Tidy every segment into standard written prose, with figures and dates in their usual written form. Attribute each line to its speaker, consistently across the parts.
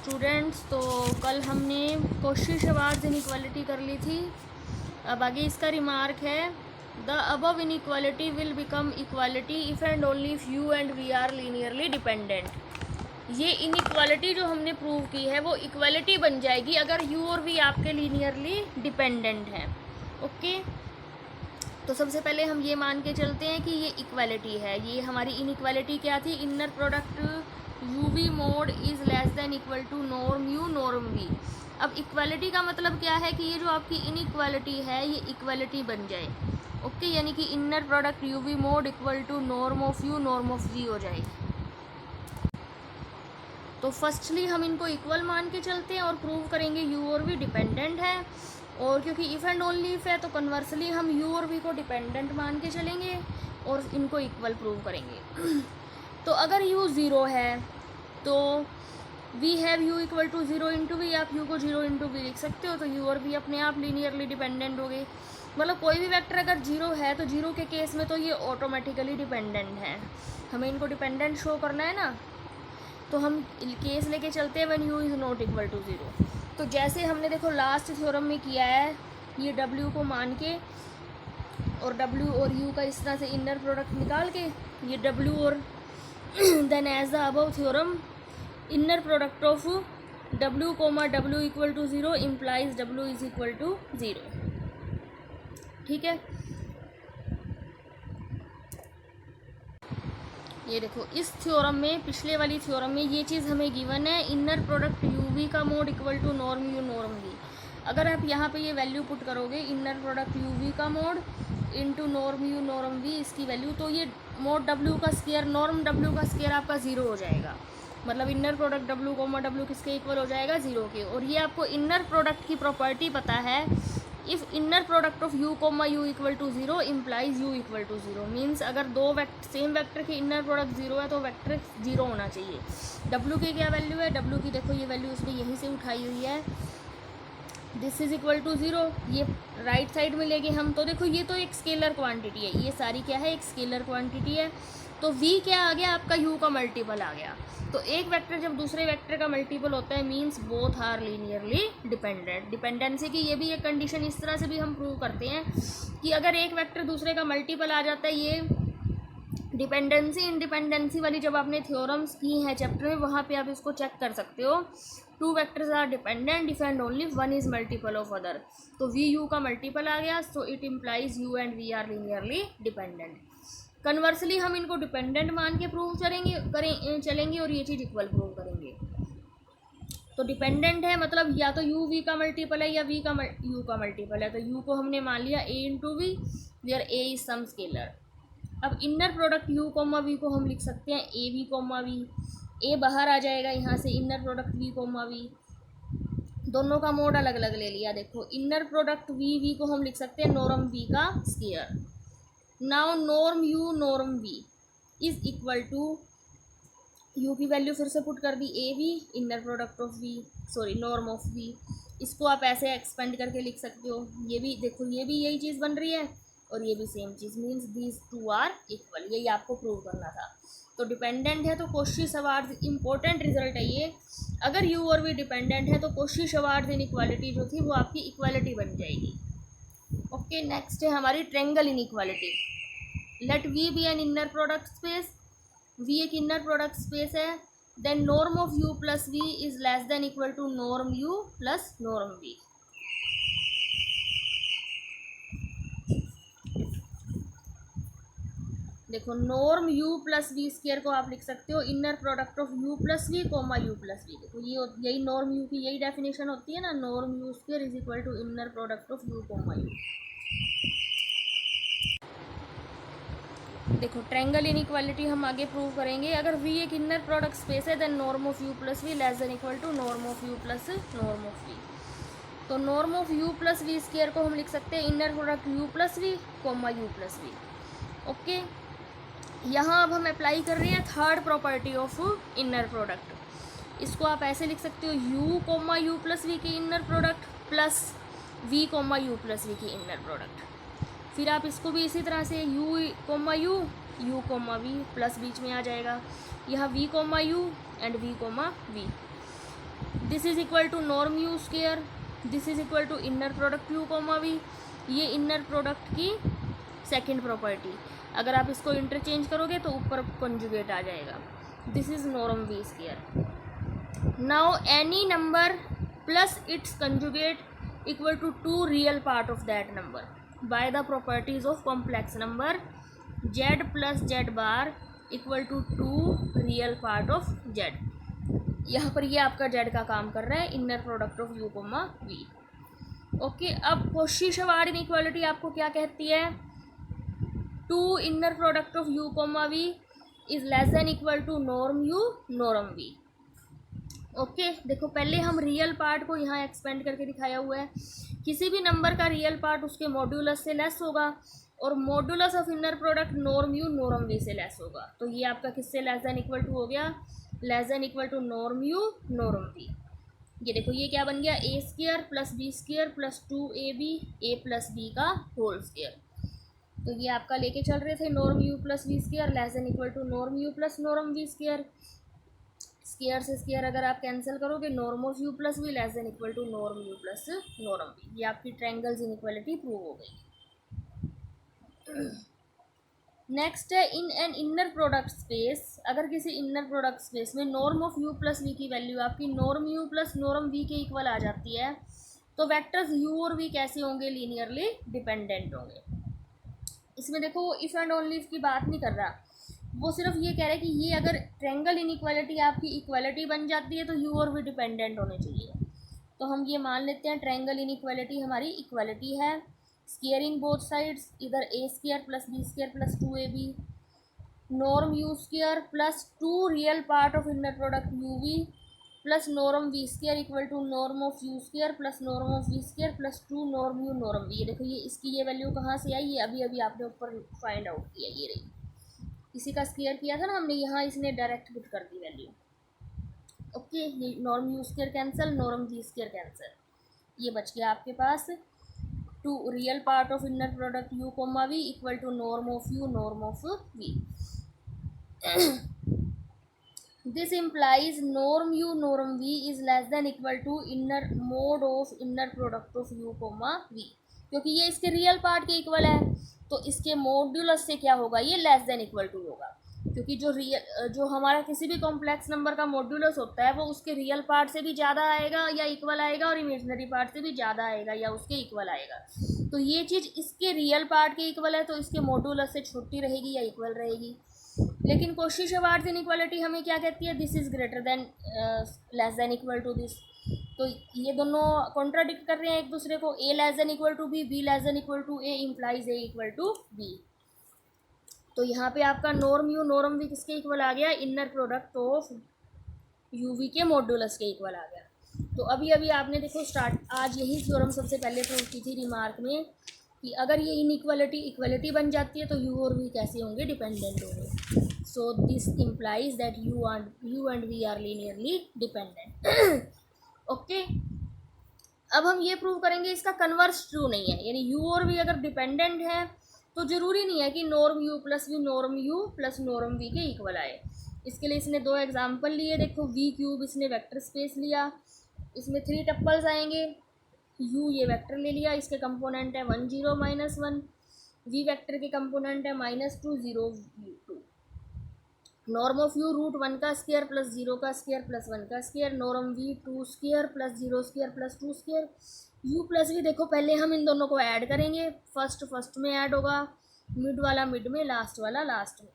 Speaker 1: Students, तो कल हमने कॉची श्वार्ट्ज इनइक्वालिटी कर ली थी। अब आगे इसका रिमार्क है, the above inequality will become equality if and only if u and v are linearly dependent. ये इनइक्वालिटी जो हमने प्रूव की है वो इक्वालिटी बन जाएगी अगर यू और वी आपके लीनियरली डिपेंडेंट हैं। ओके, तो सबसे पहले हम ये मान के चलते हैं कि ये इक्वालिटी है। ये हमारी इनइक्वालिटी क्या थी, inner product u v mod is less than equal to norm u norm v. अब इक्वालिटी का मतलब क्या है कि ये जो आपकी इनइक्वालिटी है ये इक्वालिटी बन जाए। ओके, यानी कि inner product u v mod equal to norm of u norm of v हो जाए। तो फर्स्टली हम इनको इक्वल मान के चलते हैं और प्रूव करेंगे यू और वी डिपेंडेंट है, और क्योंकि इफ़ एंड ओनली इफ़ है तो कन्वर्सली हम यू और वी को डिपेंडेंट मान के चलेंगे और इनको इक्वल प्रूव करेंगे। तो अगर यू ज़ीरो है तो we have u equal to zero into v, आप यू को ज़ीरो इंटू वी लिख सकते हो, तो यू और वी अपने आप लीनियरली डिपेंडेंट हो गए। मतलब कोई भी वेक्टर अगर जीरो है तो जीरो के केस में तो ये ऑटोमेटिकली डिपेंडेंट है। हमें इनको डिपेंडेंट शो करना है ना, तो हम केस लेके चलते हैं when u is not equal to zero. तो जैसे हमने देखो लास्ट थ्योरम में किया है, ये W को मान के और W और U का इस तरह से इनर प्रोडक्ट निकाल के ये W और then as the above theorem inner product of W comma W equal to zero implies W is equal to zero. ठीक है, ये देखो इस थ्योरम में, पिछले वाली थ्योरम में ये चीज़ हमें गिवन है, इनर प्रोडक्ट यू वी का mode equal to norm u norm we. अगर आप यहाँ पे ये वैल्यू पुट करोगे इनर प्रोडक्ट यू वी का mode into norm u norm we, इसकी वैल्यू, तो ये मोड डब्ल्यू का स्केयर नॉर्म डब्ल्यू का स्केयर आपका ज़ीरो हो जाएगा। मतलब inner product W coma W किसके इक्वल हो जाएगा, ज़ीरो के। और ये आपको इनर प्रोडक्ट की प्रॉपर्टी पता है, if inner product of u comma u equal to zero implies u equal to zero. Means अगर दो सेम वेक्टर के इनर प्रोडक्ट ज़ीरो है तो वेक्टर ज़ीरो होना चाहिए। डब्ल्यू की क्या वैल्यू है, डब्ल्यू की देखो ये वैल्यू उसने यहीं से उठाई हुई है, this is equal to zero. ये राइट साइड में लेंगे हम तो देखो ये तो एक स्केलर क्वांटिटी है, ये सारी क्या है, एक स्केलर क्वांटिटी है। तो v क्या आ गया आपका, u का मल्टीपल आ गया। तो एक वेक्टर जब दूसरे वेक्टर का मल्टीपल होता है means both are linearly dependent. Dependency की ये भी एक कंडीशन इस तरह से भी हम प्रूव करते हैं कि अगर एक वेक्टर दूसरे का मल्टीपल आ जाता है, ये डिपेंडेंसी इंडिपेंडेंसी वाली जब आपने थ्योरम्स की हैं चैप्टर में, वहाँ पे आप इसको चेक कर सकते हो। Two vectors are dependent if and only one is multiple of other. तो वी यू का मल्टीपल आ गया, so it implies u and v are linearly dependent. Conversely हम इनको डिपेंडेंट मान के प्रूव चलेंगे और ये चीज़ इक्वल प्रूव करेंगे। तो डिपेंडेंट है मतलब या तो यू वी का मल्टीपल है या वी का यू का मल्टीपल है। तो यू को हमने मान लिया a into v, where a is some scalar. अब inner product u comma v को हम लिख सकते हैं a v comma v, a बाहर आ जाएगा यहाँ से, inner product v comma v, दोनों का मोड अलग अलग ले लिया। देखो इनर प्रोडक्ट वी को हम लिख सकते हैं नॉर्म वी का square. Now norm u norm v is equal to, u की वैल्यू फिर से पुट कर दी a v, inner product of v, sorry norm of v. इसको आप ऐसे एक्सपेंड करके लिख सकते हो। ये भी देखो ये भी यही चीज़ बन रही है और ये भी सेम चीज़, means these two are equal. यही आपको प्रूव करना था। तो डिपेंडेंट है तो कॉची श्वार्ट्ज इंपॉर्टेंट रिजल्ट है ये। अगर यू और वी डिपेंडेंट है तो कॉची श्वार्ट्ज इनइक्वालिटी जो थी वो आपकी इक्वालिटी बन जाएगी। ओके, नेक्स्ट है हमारी triangle inequality. Let v be an inner product space, v एक इनर प्रोडक्ट स्पेस है, then norm of u plus v is less than equal to norm u plus norm v. देखो norm u plus v square को आप लिख सकते हो inner product of u plus v comma u plus v. देखो ये यही norm you की यही डेफिनेशन होती है ना, norm u square is equal to inner product of u comma u. देखो ट्रायंगल इनइक्वालिटी हम आगे प्रूव करेंगे। अगर v एक इनर प्रोडक्ट स्पेस है then norm of u plus v less than equal to norm of u plus norm of v। तो norm of u plus v square को हम लिख सकते हैं inner product u plus v comma u plus v. Okay, यहाँ अब हम apply कर रहे हैं third property of inner product. इसको आप ऐसे लिख सकते हो u comma u plus v की inner product plus v comma u plus v की इनर प्रोडक्ट। फिर आप इसको भी इसी तरह से u कोमा v प्लस बीच में आ जाएगा, यहाँ v comma u and v comma v। This is equal to norm u square, this is equal to inner product you comma we, ये इनर प्रोडक्ट की सेकेंड प्रॉपर्टी। अगर आप इसको इंटरचेंज करोगे तो ऊपर कंजुगेट आ जाएगा, this is norm v square. Now any number plus its conjugate equal to two real part of that number by the properties of complex number, z plus z bar equal to two real part of z। यहाँ पर ये आपका z का काम कर रहा है, inner product of u comma v। Okay, अब कॉची-श्वार्ट इनइक्वालिटी आपको क्या कहती है? To inner product of u comma v is less than equal to norm u norm v। Okay, देखो पहले हम रियल पार्ट को यहाँ एक्सपेंड करके दिखाया हुआ है। किसी भी नंबर का रियल पार्ट उसके मॉड्यूलस से लेस होगा और modulus of inner product norm u norm v से लेस होगा। तो ये आपका किससे लेस देन इक्वल टू हो गया? Less than equal to norm u norm v. ये देखो ये क्या बन गया? A square plus b square plus 2ab a plus b का होल स्क्वायर। तो ये आपका लेके चल रहे थे norm u plus v square less than equal to norm u plus norm v square. Square से स्क्वायर अगर आप कैंसिल करोगे norm of u plus v less than equal to norm u plus norm v. ये आपकी triangles inequality prove हो गई। Next है in an inner product space, अगर किसी इनर प्रोडक्ट स्पेस में norm of u plus v की value आपकी norm u plus norm v के इक्वल आ जाती है तो वेक्टर्स यू और वी कैसे होंगे? लीनियरली डिपेंडेंट होंगे। इसमें देखो वो इफ़ एंड ओनली की बात नहीं कर रहा, वो सिर्फ ये कह रहा है कि ये अगर ट्रायंगल इनइक्वालिटी आपकी इक्वालिटी बन जाती है तो यू और वी डिपेंडेंट होने चाहिए। तो हम ये मान लेते हैं ट्रायंगल इनइक्वालिटी हमारी इक्वालिटी है। स्क्वेयरिंग बोथ साइड्स इधर a square plus b square plus 2ab norm u square plus two real part of inner product u v plus norm v square equal to norm of u square plus norm of v square plus two norm u norm v. ये देखो ये इसकी ये value कहाँ से आई? ये अभी अभी आपने ऊपर फाइंड आउट किया, ये रही। इसी का स्क्वायर किया था ना हमने, यहाँ इसने डायरेक्ट पुट कर दी वैल्यू। ओके, ये norm u square cancel, norm v square cancel, ये बच गया आपके पास two real part of inner product u comma v equal to norm of u norm of v. This implies norm u norm v is less than equal to inner mod of inner product of u comma v, क्योंकि ये इसके real part के equal है तो इसके modulus से क्या होगा? ये लेस देन इक्वल टू होगा, क्योंकि जो हमारा किसी भी कॉम्प्लेक्स नंबर का मॉड्यूलस होता है वो उसके रियल पार्ट से भी ज़्यादा आएगा या इक्वल आएगा और इमेजिनरी पार्ट से भी ज़्यादा आएगा या उसके इक्वल आएगा। तो ये चीज़ इसके रियल पार्ट के इक्वल है तो इसके मॉड्यूलस से छोटी रहेगी या इक्वल रहेगी। लेकिन कॉची-श्वार्ट इनइक्वालिटी हमें क्या कहती है? This is greater than less than equal to this. तो ये दोनों कॉन्ट्राडिक्ट कर रहे हैं एक दूसरे को। A less than equal to b less than equal to a implies a equal to b. तो यहाँ पे आपका नॉर्म यू नॉर्म वी किसके इक्वल आ गया? Inner product of u v के मॉड्यूलस के इक्वल आ गया। तो अभी अभी आपने देखो आज यही थ्योरम सबसे पहले प्रूव की थी रिमार्क में कि अगर ये इनइक्वालिटी इक्वालिटी बन जाती है तो यू और वी कैसे होंगे? डिपेंडेंट होंगे। So this implies that u and v are linearly dependent. Okay, अब हम ये प्रूव करेंगे इसका कन्वर्स ट्रू नहीं है, यानी यू और वी अगर डिपेंडेंट है तो ज़रूरी नहीं है कि norm u plus v norm u plus norm v के इक्वल आए। इसके लिए इसने दो एग्जांपल लिए। देखो वी क्यूब इसने वेक्टर स्पेस लिया, इसमें 3 टप्पल्स आएंगे। यू ये वेक्टर ले लिया, इसके कंपोनेंट है 1 0 -1। वी वेक्टर के कंपोनेंट है -2 0 2। नॉर्म ऑफ यू √1 का स्क्वायर प्लस 0 का स्क्वायर प्लस 1 का square. Norm v 2 square plus 0 square plus 2 square. U plus v देखो पहले हम इन दोनों को ऐड करेंगे। फर्स्ट में ऐड होगा, मिड वाला मिड में, लास्ट वाला लास्ट में।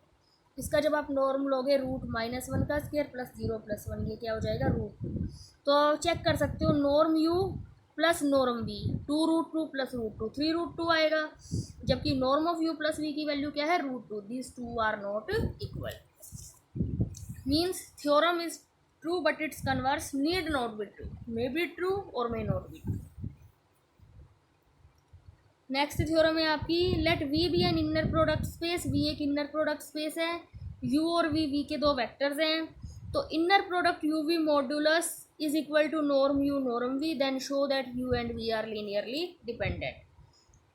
Speaker 1: इसका जब आप नॉर्म लोगे √-1 का स्क्वायर प्लस 0 प्लस 1, ये क्या हो जाएगा? √2। तो चेक कर सकते हो norm u plus norm v 2√2 plus √2 3√2 आएगा, जबकि norm of u plus v की वैल्यू क्या है? √2। This two are not equal. Means theorem is true but its converse need not be true, may be true और may not be true. Next theorem है आपकी let v be an inner product space. V एक inner product space है, u और v के दो vectors हैं। तो inner product u v modulus is equal to norm u norm v, then show that u and v are linearly dependent.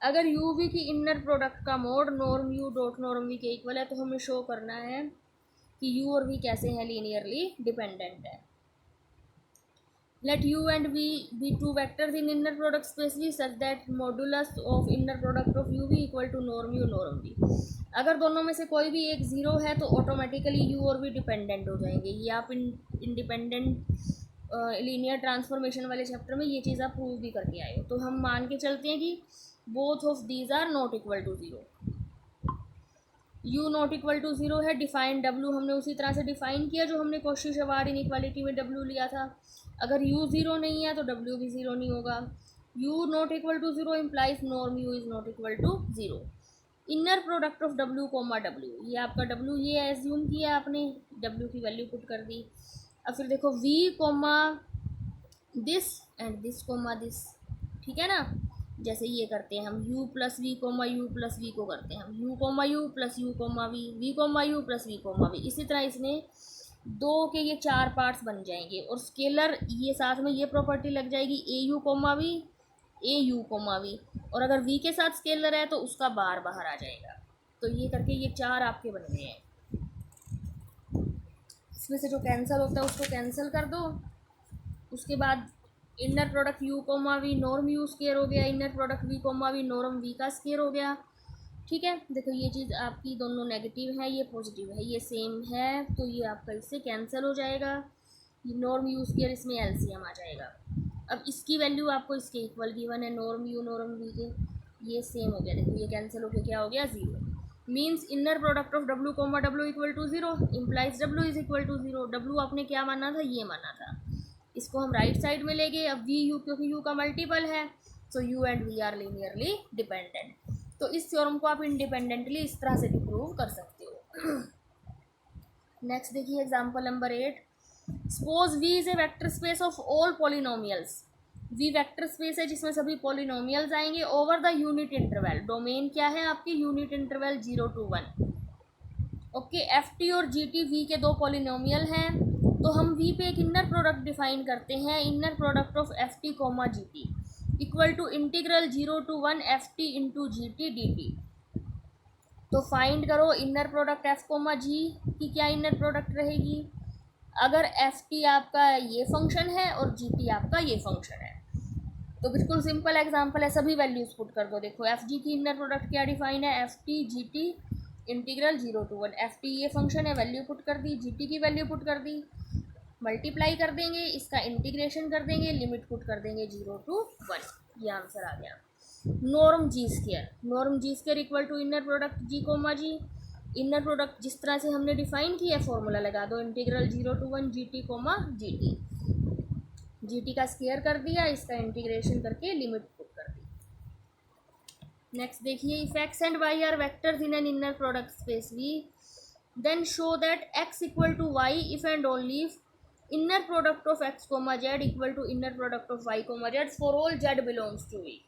Speaker 1: अगर u v की inner product का mod norm u dot norm v के equal है तो हमें show करना है कि यू और वी कैसे हैं? लीनियरली डिपेंडेंट है। Let u and v be two vectors in inner product space V such that modulus of inner product of u v equal to norm u norm v. अगर दोनों में से कोई भी एक ज़ीरो है तो ऑटोमेटिकली u और v डिपेंडेंट हो जाएंगे। ये आप इंडिपेंडेंट लीनियर ट्रांसफॉर्मेशन वाले चैप्टर में ये चीज़ आप प्रूव भी करके आए हो। तो हम मान के चलते हैं कि both of these are not equal to zero. u not equal to zero है। डिफाइन w हमने उसी तरह से डिफाइन किया जो हमने कॉची-शेवार्ड इनइक्वालिटी में w लिया था। अगर u ज़ीरो नहीं है तो w भी ज़ीरो नहीं होगा। u not equal to zero implies norm u is not equal to zero. Inner product of w comma w, ये आपका w ये एज्यूम किया आपने, w की वैल्यू पुट कर दी। अब फिर देखो v comma this and this comma this, ठीक है ना। जैसे ये करते हैं हम u plus v comma u plus v को करते हैं हम u comma u plus u comma v comma u plus v comma v. इसी तरह इसमें दो के ये चार पार्ट्स बन जाएंगे और स्केलर ये साथ में ये प्रॉपर्टी लग जाएगी a u comma v a u comma v, और अगर v के साथ स्केलर है तो उसका बार बाहर आ जाएगा। तो ये करके ये चार आपके बन गए हैं। इसमें से जो कैंसिल होता है उसको कैंसिल कर दो। उसके बाद inner product u comma v norm u square हो गया, inner product v comma v norm v का स्केयर हो गया। ठीक है, देखो ये चीज़ आपकी दोनों नेगेटिव है, ये पॉजिटिव है, ये सेम है, तो ये आपका इससे कैंसिल हो जाएगा। ये नॉर्म u स्केयर इसमें एलसीएम आ जाएगा। अब इसकी वैल्यू आपको इसके इक्वल गिवन है, नॉर्म u नॉर्म v के, ये सेम हो गया। देखो ये कैंसिल होकर क्या हो गया, zero. Means inner product of w comma w equal to zero implies w is equal to zero. w आपने क्या माना था, ये माना था। इसको हम राइट साइड में ले गए। अब वी यू क्योंकि यू का मल्टीपल है so u and v are linearly dependent. तो इस थ्योरम को आप इंडिपेंडेंटली इस तरह से भी प्रूव कर सकते हो। नेक्स्ट देखिए example number 8। Suppose v is a vector space of all polynomials. V vector space है जिसमें सभी पॉलिनोमियल्स आएंगे over the unit interval. Domain क्या है आपकी, unit interval 0 to 1। Okay, f t और जी टी वी के दो पॉलिनोमियल हैं, तो हम v पे एक इनर प्रोडक्ट डिफाइन करते हैं, inner product of f t comma g t equal to integral 0 to 1 f t into g t d t. तो फाइंड करो inner product f comma g की क्या इनर प्रोडक्ट रहेगी। अगर एफ टी आपका ये फंक्शन है और जी टी आपका ये फंक्शन है तो बिल्कुल सिंपल एग्जांपल है, सभी वैल्यूज पुट कर दो। देखो एफ जी की इनर प्रोडक्ट क्या डिफाइन है, F T g T integral 0 to 1। F T ये फंक्शन है, वैल्यू पुट कर दी, जी टी की वैल्यू पुट कर दी, मल्टीप्लाई कर देंगे, इसका इंटीग्रेशन कर देंगे, लिमिट पुट कर देंगे 0 to 1। ये आंसर आ गया। Norm g square, norm g square equal to inner product g comma g. Inner product जिस तरह से हमने डिफाइन किया है फॉर्मूला लगा दो, integral 0 to 1 g t comma g t. G t का स्केयर कर दिया, इसका इंटीग्रेशन करके लिमिट पुट कर दी। नेक्स्ट देखिए, if x and y are vectors in an inner product space v then show that x equal to y if and only if inner product of x comma z equal to inner product of y comma z for all z belongs to we.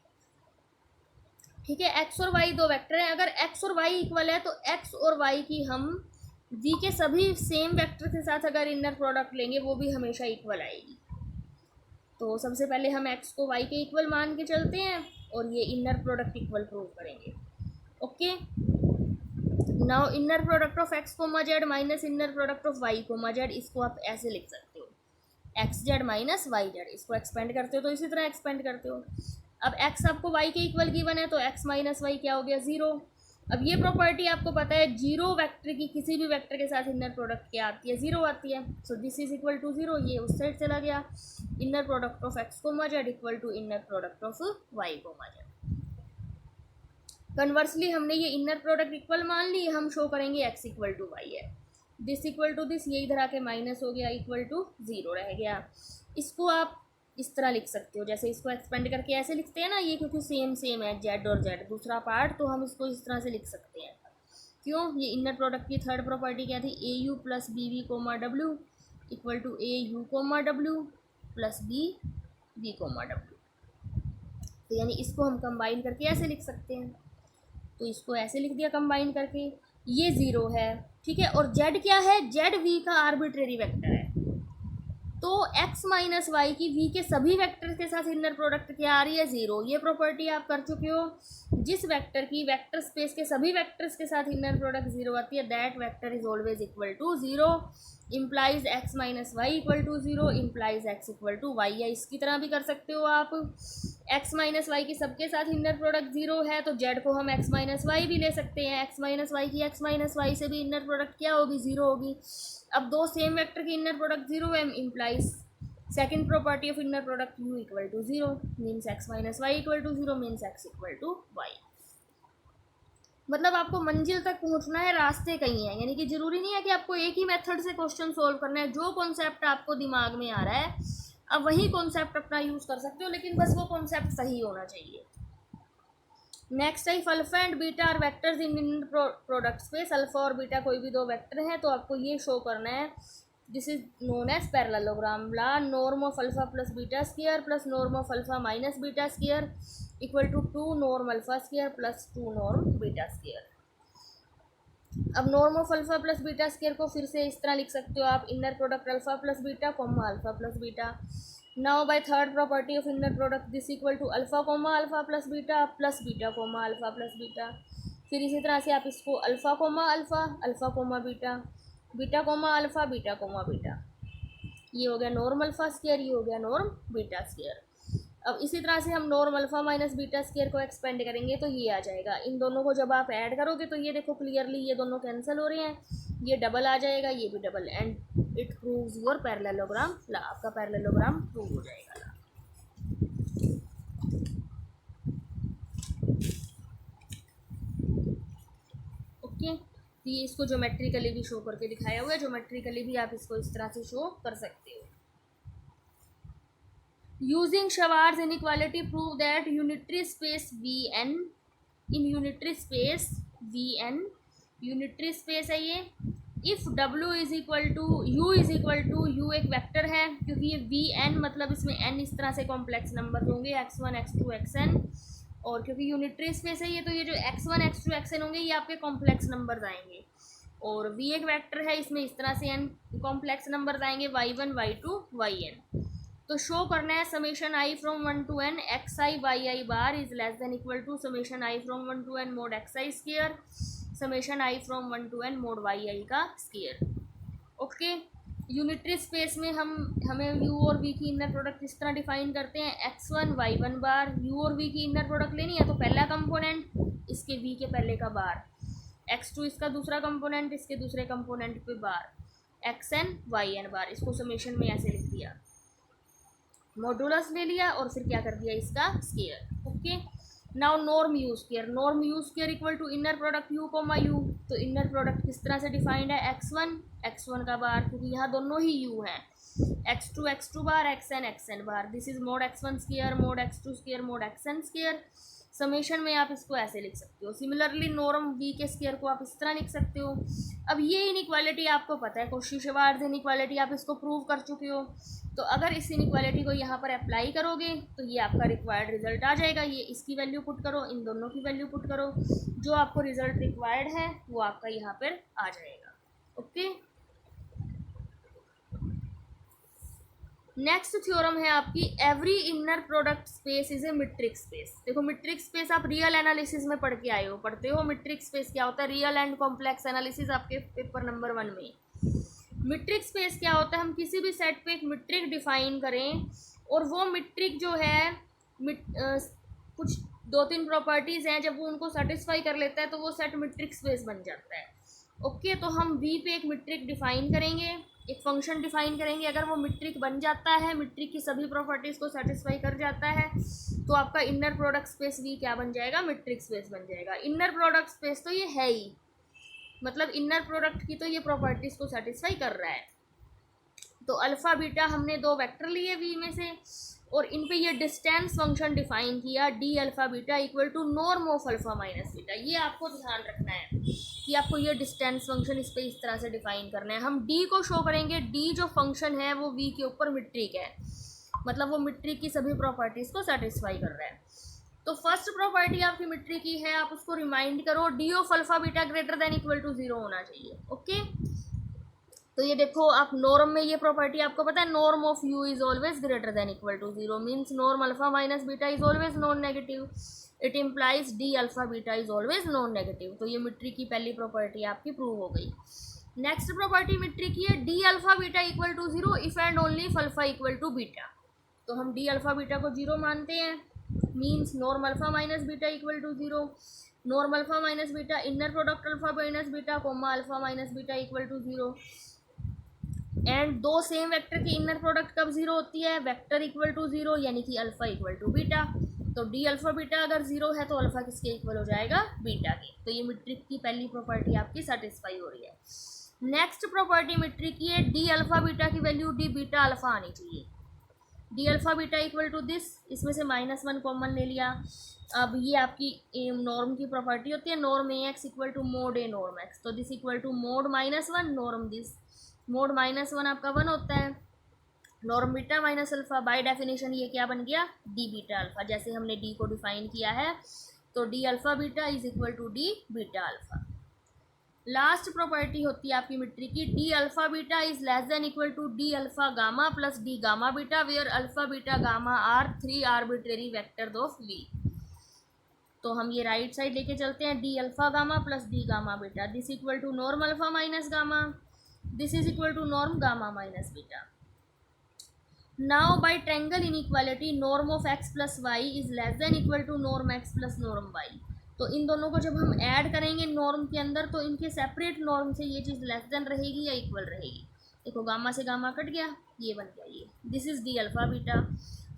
Speaker 1: ठीक है, x और Y दो vector हैं, अगर x और Y equal है तो x और वाई की हम वी के सभी सेम वेक्टर के साथ अगर इनर प्रोडक्ट लेंगे वो भी हमेशा इक्वल आएगी। तो सबसे पहले हम एक्स को वाई के इक्वल मान के चलते हैं और ये इनर प्रोडक्ट इक्वल प्रूव करेंगे। Okay, now inner product of x comma z minus inner product of y comma z, इसको आप ऐसे लिख सकते हो, x z minus y z. इसको एक्सपेंड करते हो तो इसी तरह एक्सपेंड करते हो। अब एक्स आपको वाई के इक्वल गिवन है तो एक्स माइनस वाई क्या हो गया, ज़ीरो। अब ये प्रॉपर्टी आपको पता है, जीरो वेक्टर की किसी भी वेक्टर के साथ इनर प्रोडक्ट क्या आती है, ज़ीरो आती है। So this is equal to zero, ये उस साइड चला गया। Inner product of x comma z equal to inner product of y comma z. Conversely हमने ये इनर प्रोडक्ट इक्वल मान ली, हम शो करेंगे एक्स इक्वल टू वाई है, दिस इक्वल टू दिस, ये इधर आके माइनस हो गया, इक्वल टू ज़ीरो रह गया। इसको आप इस तरह लिख सकते हो, जैसे इसको एक्सपेंड करके ऐसे लिखते हैं ना, ये क्योंकि सेम सेम है जेड और जेड दूसरा पार्ट, तो हम इसको इस तरह से लिख सकते हैं। क्यों, ये इनर प्रोडक्ट की थर्ड प्रॉपर्टी क्या थी, ए you plus B we coma W equal to A u coma W plus B we coma W. तो यानी इसको हम कंबाइन करके ऐसे लिख सकते हैं, तो इसको ऐसे लिख दिया कंबाइन करके, ये ज़ीरो है। ठीक है, और जेड क्या है, जेड वी का आर्बिट्रेरी वेक्टर है, तो x माइनस वाई की v के सभी वेक्टर के साथ इनर प्रोडक्ट क्या आ रही है, 0। ये प्रॉपर्टी आप कर चुके हो। जिस वेक्टर की वेक्टर स्पेस के सभी वेक्टर्स के साथ इनर प्रोडक्ट 0 आती है, that vector is always equal to 0, implies x minus y equal to 0, implies x equal to y. या इसकी तरह भी कर सकते हो आप, x माइनस वाई की सबके साथ इनर प्रोडक्ट 0 है तो z को हम x माइनस वाई भी ले सकते हैं। x माइनस वाई की x माइनस वाई से भी इनर प्रोडक्ट क्या होगी, 0 होगी। अब दो सेम वेक्टर की इनर प्रोडक्ट 0 है, implies second property of inner product u equal to 0 means x minus y equal to 0 means x equal to y. मतलब आपको मंजिल तक पहुंचना है, रास्ते कहीं हैं, यानी कि जरूरी नहीं है कि आपको एक ही मेथड से क्वेश्चन सोल्व करना है। जो कॉन्सेप्ट आपको दिमाग में आ रहा है अब वही कॉन्सेप्ट अपना यूज़ कर सकते हो, लेकिन बस वो कॉन्सेप्ट सही होना चाहिए। नेक्स्ट है, alpha and beta are vectors in product space. Alpha और बीटा कोई भी दो वेक्टर हैं तो आपको ये शो करना है, this is known as parallelogram. Law norm of alpha plus beta square plus norm of alpha minus beta square equal to 2 norm alpha square plus 2 norm beta square. अब norm of alpha plus beta square को फिर से इस तरह लिख सकते हो आप, inner product alpha plus beta comma alpha plus beta. Now by third property of inner product this equal to alpha coma alpha plus beta comma alpha plus beta. फिर इसी तरह से आप इसको alpha comma beta, beta comma alpha, beta comma beta. ये हो गया norm alpha square, ये हो गया नॉर्म बीटा स्क्वायर। अब इसी तरह से हम norm alpha minus beta square को एक्सपेंड करेंगे तो ये आ जाएगा। इन दोनों को जब आप ऐड करोगे तो ये देखो क्लियरली ये दोनों कैंसिल हो रहे हैं, ये डबल आ जाएगा, ये भी double, and it proves your parallelogram. Law आपका पैरेललोग्राम प्रूव हो जाएगा। ओके, तो ये इसको ज्योमेट्रिकली भी शो करके दिखाया हुआ है। ज्योमेट्रिकली भी आप इसको इस तरह से शो कर सकते हो। Using Schwarz inequality prove that unitary space Vn, in unitary space Vn, unitary space है ये, if W is equal to U is equal to U एक वेक्टर है, क्योंकि ये Vn मतलब इसमें n इस तरह से कॉम्प्लेक्स नंबर होंगे x1 x2 xn, और क्योंकि यूनिटरी स्पेस है ये तो ये जो x1 x2 xn होंगे ये आपके कॉम्प्लेक्स नंबर्स आएंगे। और V एक वेक्टर है, इसमें इस तरह से n कॉम्प्लेक्स नंबर्स आएंगे y1 y2 yn। तो शो करना है summation i from 1 to n x i y i bar is less than equal to summation i from 1 to n mod x i square summation i from 1 to n mod y i का square. Okay, unitary space में हमें u और v की inner product इस तरह define करते हैं, x1 y1 बार, u और v की इनर प्रोडक्ट लेनी है तो पहला कंपोनेंट इसके v के पहले का बार, x2 इसका दूसरा कंपोनेंट इसके दूसरे कंपोनेंट पे बार, xn yn बार। इसको समेशन में ऐसे लिख दिया, मॉडुलस ले लिया और फिर क्या कर दिया इसका square. Okay, now norm u square, norm u square equal to inner product u comma u। तो इनर प्रोडक्ट किस तरह से डिफाइंड है, x1 का बार, क्योंकि यहाँ दोनों ही u हैं, x2 bar, xn bar. This is mode x1 square mode x2 square mode xn square. Summation में आप इसको ऐसे लिख सकते हो। सिमिलरली नॉर्म v के स्क्वायर को आप इस तरह लिख सकते हो। अब ये इनइक्वालिटी आपको पता है, कोशी-शेवार्ज इनइक्वालिटी आप इसको प्रूव कर चुके हो। तो अगर इस इनइक्वालिटी को यहाँ पर अप्लाई करोगे तो ये आपका रिक्वायर्ड रिजल्ट आ जाएगा। ये इसकी वैल्यू पुट करो, इन दोनों की वैल्यू पुट करो, जो आपको रिजल्ट रिक्वायर्ड है वो आपका यहाँ पर आ जाएगा। ओके, नेक्स्ट थ्योरम है आपकी, every inner product space is a metric space. देखो मीट्रिक स्पेस आप रियल एनालिसिस में पढ़ के आए हो, पढ़ते हो मीट्रिक स्पेस क्या होता है, रियल एंड कॉम्प्लेक्स एनालिसिस आपके पेपर नंबर 1 में। मीट्रिक स्पेस क्या होता है, हम किसी भी सेट पे एक मीट्रिक डिफाइन करें और वो मीट्रिक जो है कुछ 2-3 प्रॉपर्टीज़ हैं, जब वो उनको सेटिस्फाई कर लेता है तो वो सेट मीट्रिक स्पेस बन जाता है। ओके, तो हम V पे एक मीट्रिक डिफाइन करेंगे, एक फंक्शन डिफाइन करेंगे, अगर वो मीट्रिक बन जाता है, मीट्रिक की सभी प्रॉपर्टीज़ को सेटिस्फाई कर जाता है, तो आपका इनर प्रोडक्ट स्पेस V क्या बन जाएगा, मीट्रिक स्पेस बन जाएगा। इनर प्रोडक्ट स्पेस तो ये है ही, मतलब इनर प्रोडक्ट की तो ये प्रॉपर्टीज़ को सेटिस्फाई कर रहा है। तो अल्फ़ा बीटा हमने 2 वेक्टर लिए V में से और इन पे ये डिस्टेंस फंक्शन डिफाइन किया, d alpha beta equal to norm of alpha minus beta. ये आपको ध्यान रखना है कि आपको ये डिस्टेंस फंक्शन इस पे इस तरह से डिफाइन करना है। हम डी को शो करेंगे, डी जो फंक्शन है वो V के ऊपर मीट्रिक है, मतलब वो मीट्रिक की सभी प्रॉपर्टीज़ को सेटिस्फाई कर रहा है। तो फर्स्ट प्रॉपर्टी आपकी मीट्रिक की है, आप उसको रिमाइंड करो, d of alpha beta greater than equal to 0 होना चाहिए। ओके, तो ये देखो आप नॉर्म में ये प्रॉपर्टी आपको पता है, norm of u is always greater than equal to zero, means norm alpha minus beta is always non negative, it implies d alpha beta is always non negative. तो ये मिट्री की पहली प्रॉपर्टी आपकी प्रूव हो गई। नेक्स्ट प्रॉपर्टी मिट्री की है d alpha beta equal to zero if and only if alpha equal to beta. तो हम डी अल्फा बीटा को जीरो मानते हैं, means norm alpha minus beta equal to zero, norm alpha minus beta inner product alpha minus beta comma alpha minus beta equal to zero. And दो same vector की inner product कब zero होती है, vector equal to zero यानी कि alpha equal to beta. तो d alpha beta अगर zero है तो अल्फा किसके इक्वल हो जाएगा, बीटा के। तो ये मीट्रिक की पहली प्रॉपर्टी आपकी सेटिस्फाई हो रही है। नेक्स्ट प्रॉपर्टी मीट्रिक की है डी अल्फा बीटा की वैल्यू डी बीटा अल्फा आनी चाहिए। D alpha beta equal to this, इसमें से -1 कॉमन ले लिया। अब ये आपकी नॉर्म की प्रॉपर्टी होती है, norm a x equal to mod a norm x. तो this equal to mod -1 norm this, mod -1 आपका 1 होता है, norm beta minus alpha. By definition ये क्या बन गया, डी बीटा अल्फा। जैसे हमने डी को डिफाइन किया है, तो d alpha beta is equal to d beta alpha. Last property होती है आपकी मिट्री की d alpha beta is less than equal to d alpha gamma plus d gamma beta, where alpha beta gamma are 3 arbitrary vectors of V. तो हम ये right side लेके चलते हैं, d alpha gamma plus d gamma beta, this equal to norm alpha minus gamma, this is equal to norm gamma minus beta. Now by triangle inequality norm of x plus y is less than equal to norm x plus norm y. तो इन दोनों को जब हम add करेंगे norm के अंदर, तो इनके सेपरेट नॉर्म से ये चीज़ लेस देन रहेगी या इक्वल रहेगी। देखो गामा से गामा कट गया, ये बन गया ये, this is d alpha beta.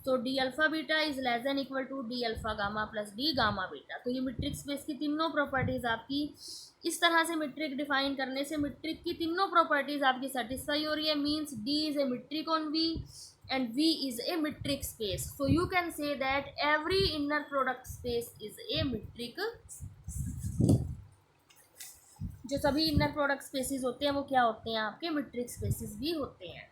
Speaker 1: तो d alpha beta is less than equal to d alpha gamma plus d gamma beta. तो ये मीट्रिक स्पेस की तीनों प्रॉपर्टीज आपकी इस तरह से मीट्रिक डिफाइन करने से मीट्रिक की तीनों प्रॉपर्टीज आपकी सेटिस्फाई हो रही है, means d is a metric on V and V is a metric space. So you can say that every inner product space is a metric। जो सभी inner product spaces होते हैं वो क्या होते हैं, आपके metric spaces भी होते हैं।